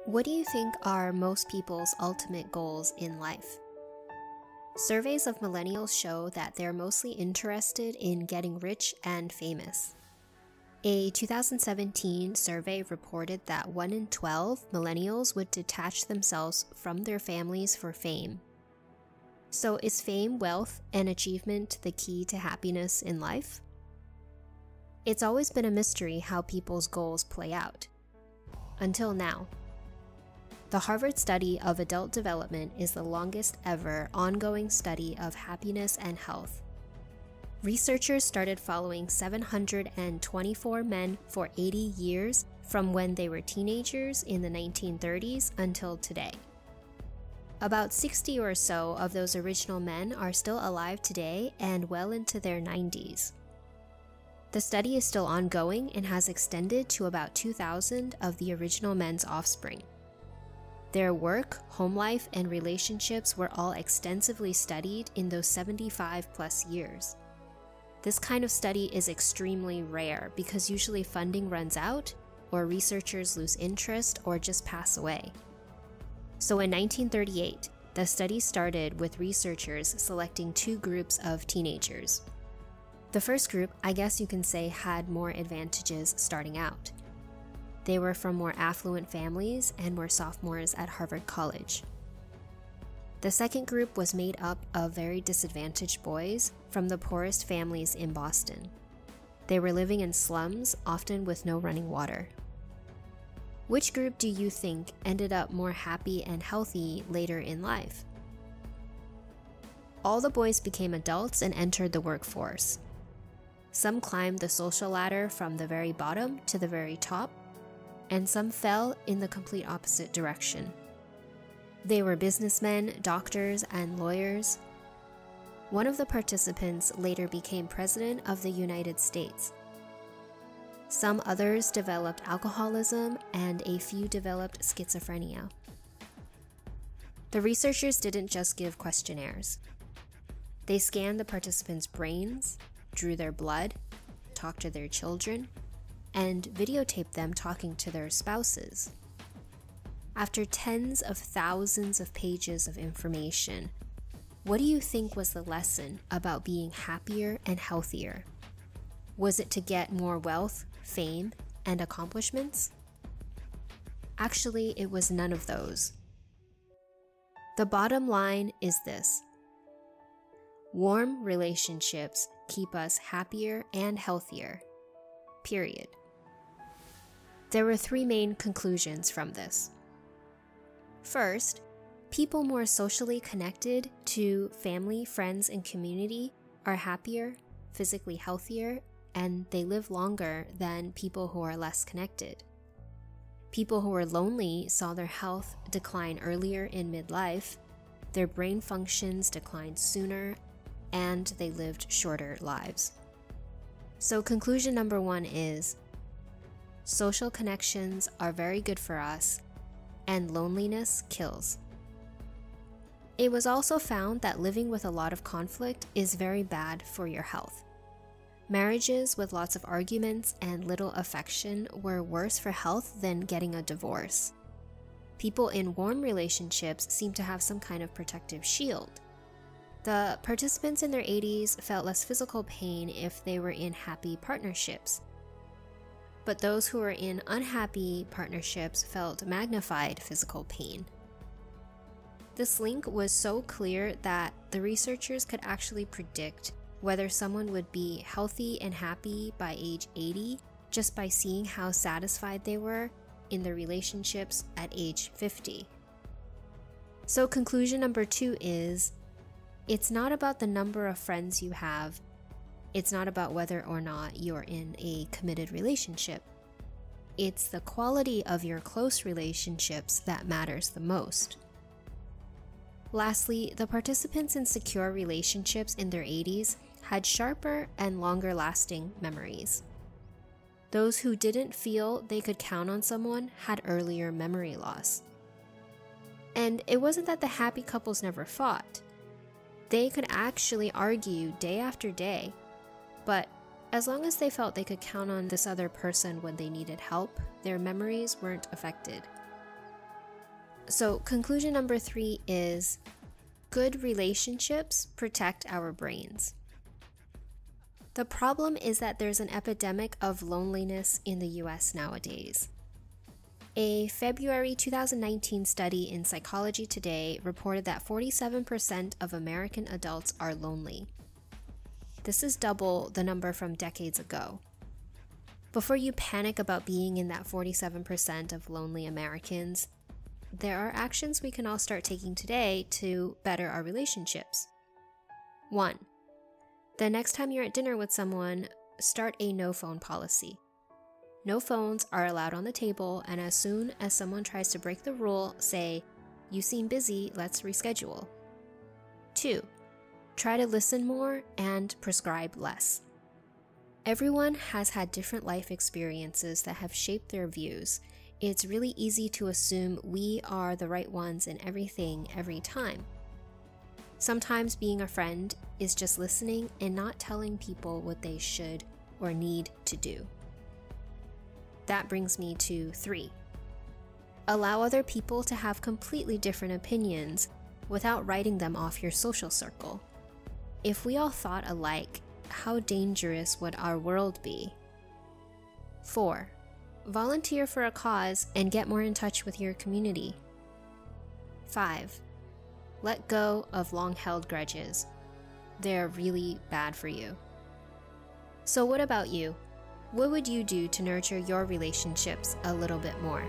What do you think are most people's ultimate goals in life? Surveys of millennials show that they're mostly interested in getting rich and famous. A 2017 survey reported that 1 in 12 millennials would detach themselves from their families for fame. So is fame, wealth, and achievement the key to happiness in life? It's always been a mystery how people's goals play out. Until now. The Harvard study of adult development is the longest ever ongoing study of happiness and health. Researchers started following 724 men for 80 years from when they were teenagers in the 1930s until today. About 60 or so of those original men are still alive today and well into their 90s. The study is still ongoing and has extended to about 2,000 of the original men's offspring. Their work, home life, and relationships were all extensively studied in those 75-plus years. This kind of study is extremely rare because usually funding runs out, or researchers lose interest or just pass away. So in 1938, the study started with researchers selecting two groups of teenagers. The first group, I guess you can say, had more advantages starting out. They were from more affluent families and were sophomores at Harvard College. The second group was made up of very disadvantaged boys from the poorest families in Boston. They were living in slums, often with no running water. Which group do you think ended up more happy and healthy later in life? All the boys became adults and entered the workforce. Some climbed the social ladder from the very bottom to the very top, and some fell in the complete opposite direction. They were businessmen, doctors, and lawyers. One of the participants later became president of the United States. Some others developed alcoholism, and a few developed schizophrenia. The researchers didn't just give questionnaires. They scanned the participants' brains, drew their blood, talked to their children, and videotaped them talking to their spouses. After tens of thousands of pages of information, what do you think was the lesson about being happier and healthier? Was it to get more wealth, fame, and accomplishments? Actually, it was none of those. The bottom line is this: warm relationships keep us happier and healthier. Period. There were three main conclusions from this. First, people more socially connected to family, friends, and community are happier, physically healthier, and they live longer than people who are less connected. People who are lonely saw their health decline earlier in midlife, their brain functions declined sooner, and they lived shorter lives. So conclusion number one is, social connections are very good for us, and loneliness kills. It was also found that living with a lot of conflict is very bad for your health. Marriages with lots of arguments and little affection were worse for health than getting a divorce. People in warm relationships seem to have some kind of protective shield. The participants in their 80s felt less physical pain if they were in happy partnerships. But those who were in unhappy partnerships felt magnified physical pain. This link was so clear that the researchers could actually predict whether someone would be healthy and happy by age 80 just by seeing how satisfied they were in their relationships at age 50. So conclusion number two is, it's not about the number of friends you have. It's not about whether or not you're in a committed relationship. It's the quality of your close relationships that matters the most. Lastly, the participants in secure relationships in their 80s had sharper and longer-lasting memories. Those who didn't feel they could count on someone had earlier memory loss. And it wasn't that the happy couples never fought. They could actually argue day after day, but as long as they felt they could count on this other person when they needed help, their memories weren't affected. So conclusion number 3 is good relationships protect our brains. The problem is that there's an epidemic of loneliness in the US nowadays. A February 2019 study in Psychology Today reported that 47% of American adults are lonely. This is double the number from decades ago. Before you panic about being in that 47% of lonely Americans, there are actions we can all start taking today to better our relationships. 1. The next time you're at dinner with someone, start a no phone policy. No phones are allowed on the table, and as soon as someone tries to break the rule, say, "You seem busy, let's reschedule." 2. Try to listen more and prescribe less. Everyone has had different life experiences that have shaped their views. It's really easy to assume we are the right ones in everything, every time. Sometimes being a friend is just listening and not telling people what they should or need to do. That brings me to 3. Allow other people to have completely different opinions without writing them off your social circle. If we all thought alike, how dangerous would our world be? 4. Volunteer for a cause and get more in touch with your community. 5. Let go of long-held grudges. They're really bad for you. So what about you? What would you do to nurture your relationships a little bit more?